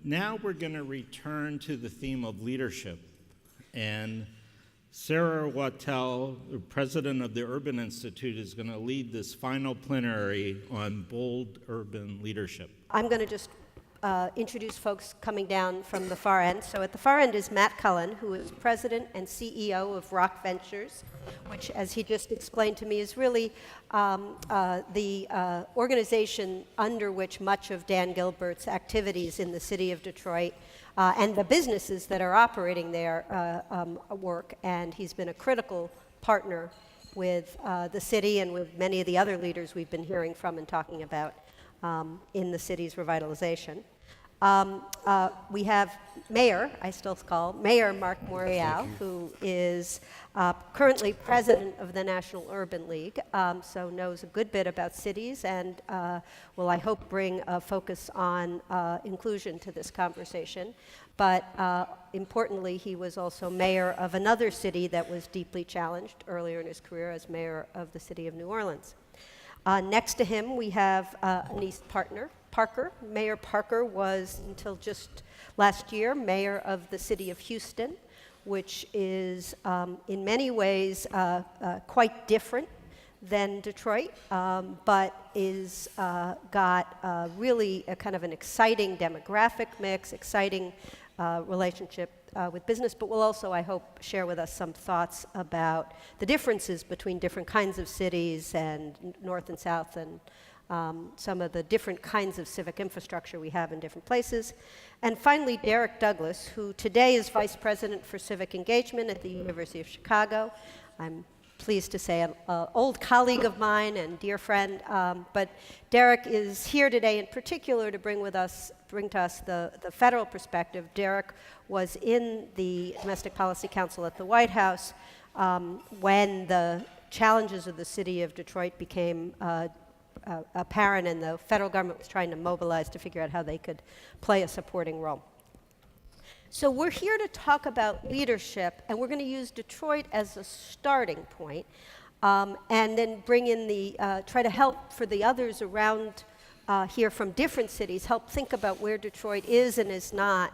now we're going to return to the theme of leadership. And Sarah Wattell, the president of the Urban Institute, is going to lead this final plenary on bold urban leadership. I'm going to just introduce folks coming down from the far end. So at the far end is Matt Cullen, who is president and CEO of Rock Ventures, which, as he just explained to me, is really the organization under which much of Dan Gilbert's activities in the city of Detroit and the businesses that are operating there work. And he's been a critical partner with the city and with many of the other leaders we've been hearing from and talking about in the city's revitalization. We have Mayor, I still call, Mayor Mark Morial, who is currently president of the National Urban League, so knows a good bit about cities and will, I hope, bring a focus on inclusion to this conversation. But importantly, he was also mayor of another city that was deeply challenged earlier in his career as mayor of the city of New Orleans. Next to him, we have Anise Parker. Mayor Parker was, until just last year, mayor of the city of Houston, which is in many ways quite different than Detroit, but is got really a kind of an exciting demographic mix, exciting relationship with business, but will also, I hope, share with us some thoughts about the differences between different kinds of cities and north and south and some of the different kinds of civic infrastructure we have in different places. And finally, Derek Douglas, who today is Vice President for Civic Engagement at the University of Chicago. I'm pleased to say an old colleague of mine and dear friend, but Derek is here today in particular to bring to us the federal perspective. Derek was in the Domestic Policy Council at the White House when the challenges of the city of Detroit became apparent and the federal government was trying to mobilize to figure out how they could play a supporting role. So we're here to talk about leadership, and we're going to use Detroit as a starting point, and then bring in try to help for the others around here from different cities, help think about where Detroit is and is not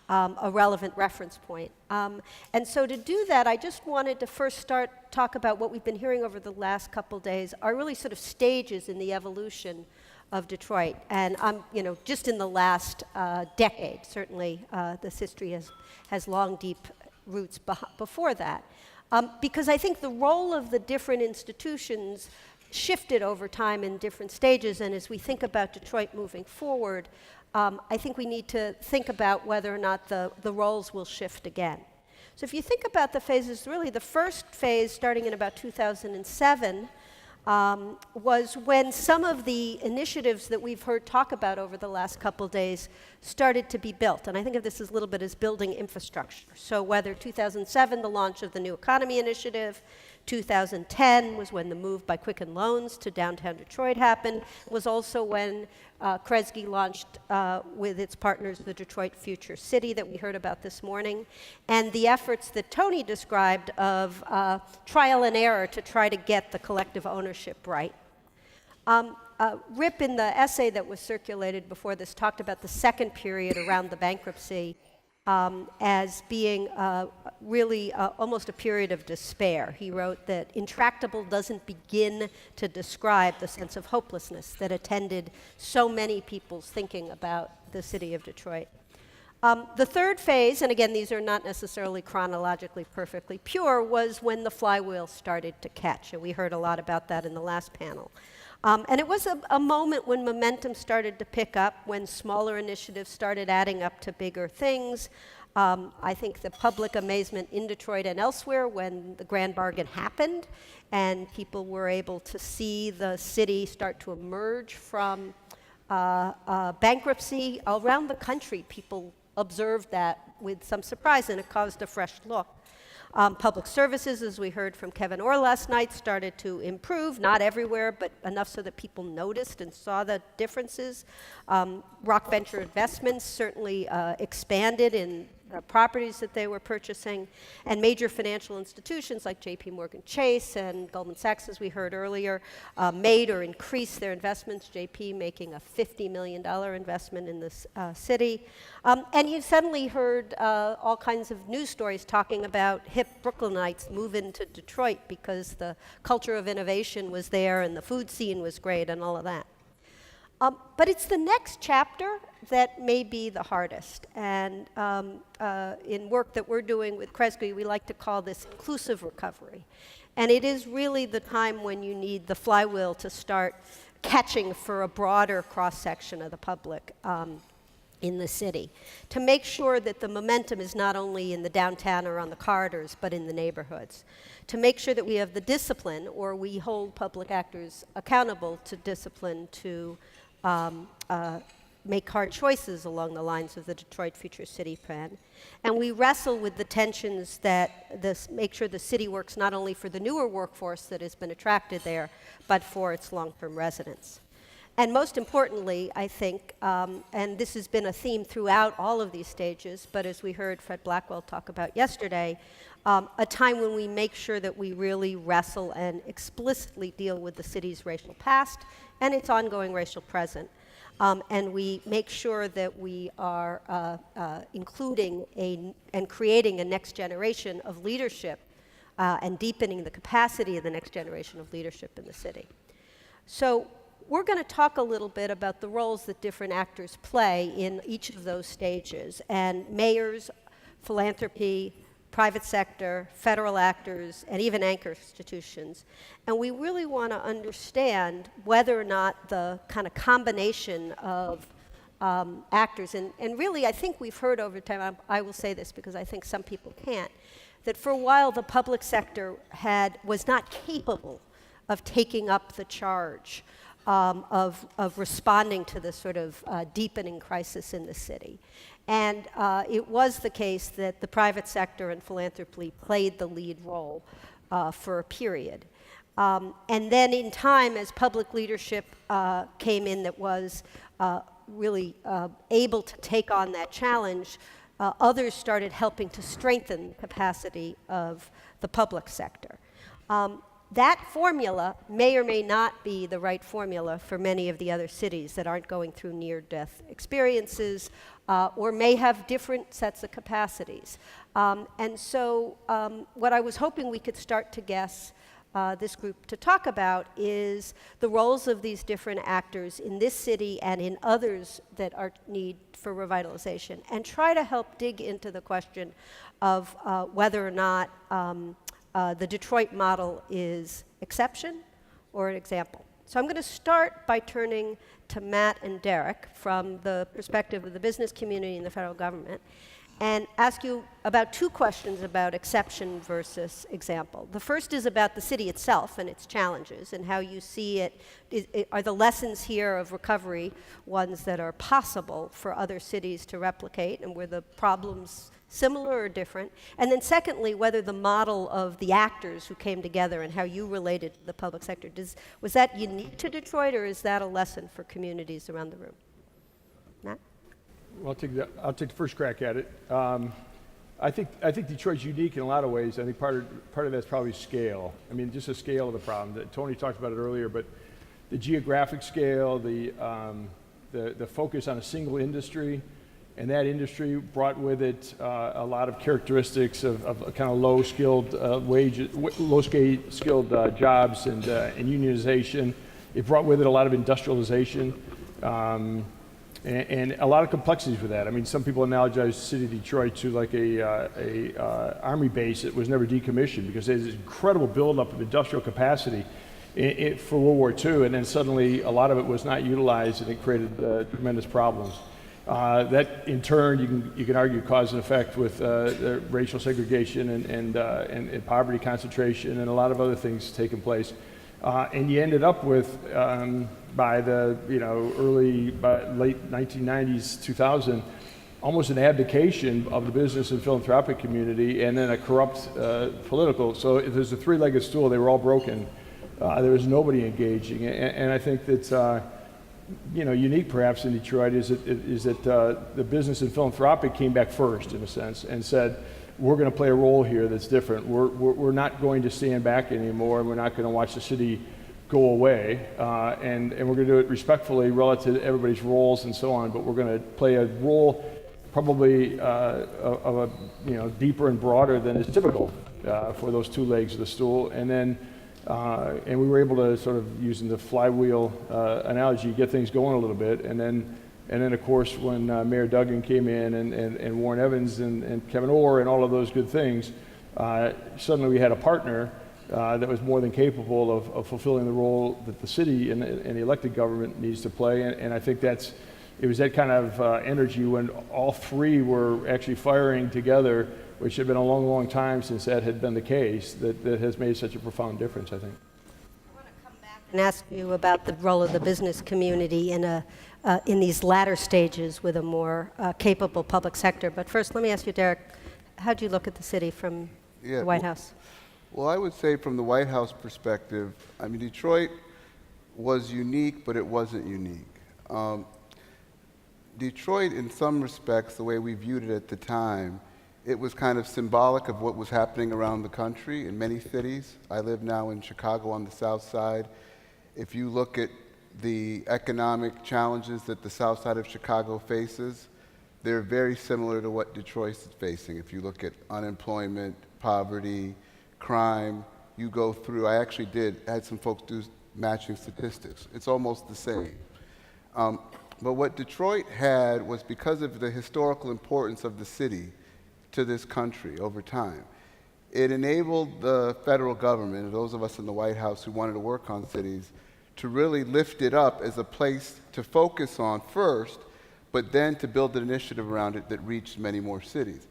a relevant reference point. And so to do that, I just wanted to first talk about what we've been hearing over the last couple days are really sort of stages in the evolution of Detroit. And just in the last decade, certainly this history has long, deep roots before that. Because I think the role of the different institutions shifted over time in different stages, and as we think about Detroit moving forward, I think we need to think about whether or not the roles will shift again. So if you think about the phases, really the first phase, starting in about 2007, was when some of the initiatives that we've heard talk about over the last couple days started to be built. And I think of this as a little bit as building infrastructure. So whether 2007, the launch of the New Economy Initiative, 2010 was when the move by Quicken Loans to downtown Detroit happened, was also when Kresge launched with its partners the Detroit Future City that we heard about this morning, and the efforts that Tony described of trial and error to try to get the collective ownership right. Rip, in the essay that was circulated before this, talked about the second period around the bankruptcy as being really almost a period of despair. He wrote that intractable doesn't begin to describe the sense of hopelessness that attended so many people's thinking about the city of Detroit. The third phase, and again, these are not necessarily chronologically perfectly pure, was when the flywheel started to catch, and we heard a lot about that in the last panel. And it was a moment when momentum started to pick up, when smaller initiatives started adding up to bigger things. I think the public amazement in Detroit and elsewhere when the Grand Bargain happened and people were able to see the city start to emerge from bankruptcy. Around the country, people observed that with some surprise, and it caused a fresh look. Public services, as we heard from Kevin Orr last night, started to improve, not everywhere, but enough so that people noticed and saw the differences. Rock venture investments certainly expanded in properties that they were purchasing, and major financial institutions like J.P. Morgan Chase and Goldman Sachs, as we heard earlier, made or increased their investments, J.P. making a $50 million investment in this city. And you suddenly heard all kinds of news stories talking about hip Brooklynites move into Detroit because the culture of innovation was there and the food scene was great and all of that. But it's the next chapter that may be the hardest. And in work that we're doing with Kresge, we like to call this inclusive recovery. And it is really the time when you need the flywheel to start catching for a broader cross-section of the public in the city, to make sure that the momentum is not only in the downtown or on the corridors, but in the neighborhoods. To make sure that we have the discipline, or we hold public actors accountable to discipline to make hard choices along the lines of the Detroit Future City Plan. And we wrestle with the tensions that make sure the city works not only for the newer workforce that has been attracted there, but for its long-term residents. And most importantly, I think, and this has been a theme throughout all of these stages, but as we heard Fred Blackwell talk about yesterday, a time when we make sure that we really wrestle and explicitly deal with the city's racial past and its ongoing racial present. And we make sure that we are including and creating a next generation of leadership and deepening the capacity of the next generation of leadership in the city. So we're going to talk a little bit about the roles that different actors play in each of those stages, and mayors, philanthropy, private sector, federal actors, and even anchor institutions. And we really want to understand whether or not the kind of combination of actors, and really I think we've heard over time, I will say this because I think some people can't, that for a while the public sector was not capable of taking up the charge of responding to this sort of deepening crisis in the city. And it was the case that the private sector and philanthropy played the lead role for a period. And then in time, as public leadership came in that was really able to take on that challenge, others started helping to strengthen the capacity of the public sector. That formula may or may not be the right formula for many of the other cities that aren't going through near-death experiences or may have different sets of capacities. And so what I was hoping we could start to guess this group to talk about is the roles of these different actors in this city and in others that are need for revitalization, and try to help dig into the question of whether or not the Detroit model is exception or an example. So I'm going to start by turning to Matt and Derek from the perspective of the business community and the federal government, and ask you about two questions about exception versus example. The first is about the city itself and its challenges and how you see it. Are the lessons here of recovery ones that are possible for other cities to replicate, and were the problems similar or different? And then secondly, whether the model of the actors who came together and how you related to the public sector, was that unique to Detroit, or is that a lesson for communities around the room? Matt? Well, I'll take the first crack at it. I think Detroit's unique in a lot of ways. I think part of that's probably scale. I mean, just the scale of the problem. Tony talked about it earlier, but the geographic scale, the focus on a single industry, and that industry brought with it a lot of characteristics of kind of low-skilled jobs and unionization. It brought with it a lot of industrialization and a lot of complexities with that. I mean, some people analogize the city of Detroit to like a army base that was never decommissioned, because there's this incredible buildup of industrial capacity for World War II, and then suddenly a lot of it was not utilized, and it created tremendous problems. That in turn, you can argue cause and effect with the racial segregation and poverty concentration and a lot of other things taking place. And you ended up with, by the late 1990s, 2000, almost an abdication of the business and philanthropic community, and then a corrupt political. So if there's a three-legged stool, they were all broken. There was nobody engaging, and I think that unique perhaps in Detroit is that the business and philanthropic came back first, in a sense, and said, we're going to play a role here that's different. We're not going to stand back anymore, and we're not going to watch the city go away, and we're going to do it respectfully relative to everybody's roles and so on, but we're going to play a role probably of a deeper and broader than is typical for those two legs of the stool. And then and we were able to sort of, using the flywheel analogy, get things going a little bit. And then of course, when Mayor Duggan came in and Warren Evans and Kevin Orr and all of those good things, suddenly we had a partner that was more than capable of fulfilling the role that the city and the elected government needs to play. And I think it was that kind of energy when all three were actually firing together, which had been a long, long time since that had been the case, that has made such a profound difference, I think. I want to come back and ask you about the role of the business community in these latter stages with a more capable public sector. But first, let me ask you, Derek, how do you look at the city from the White House? Well, I would say from the White House perspective, I mean, Detroit was unique, but it wasn't unique. Detroit, in some respects, the way we viewed it at the time, it was kind of symbolic of what was happening around the country in many cities. I live now in Chicago on the south side. If you look at the economic challenges that the south side of Chicago faces, they're very similar to what Detroit is facing. If you look at unemployment, poverty, crime, you go through, I actually had some folks do matching statistics. It's almost the same. But what Detroit had was, because of the historical importance of the city to this country over time, it enabled the federal government, and those of us in the White House who wanted to work on cities, to really lift it up as a place to focus on first, but then to build an initiative around it that reached many more cities.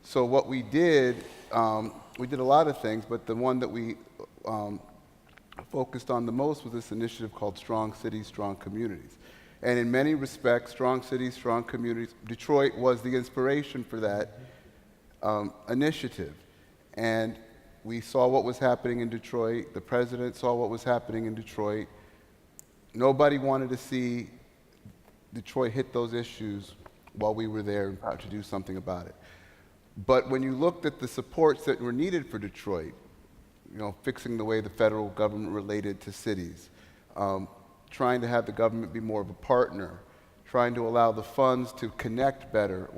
So what we did a lot of things, but the one that we focused on the most was this initiative called Strong Cities, Strong Communities. And in many respects, Strong Cities, Strong Communities, Detroit was the inspiration for that initiative. And we saw what was happening in Detroit. The president saw what was happening in Detroit. Nobody wanted to see Detroit hit those issues while we were there and proud to do something about it. But when you looked at the supports that were needed for Detroit, fixing the way the federal government related to cities, trying to have the government be more of a partner, trying to allow the funds to connect better.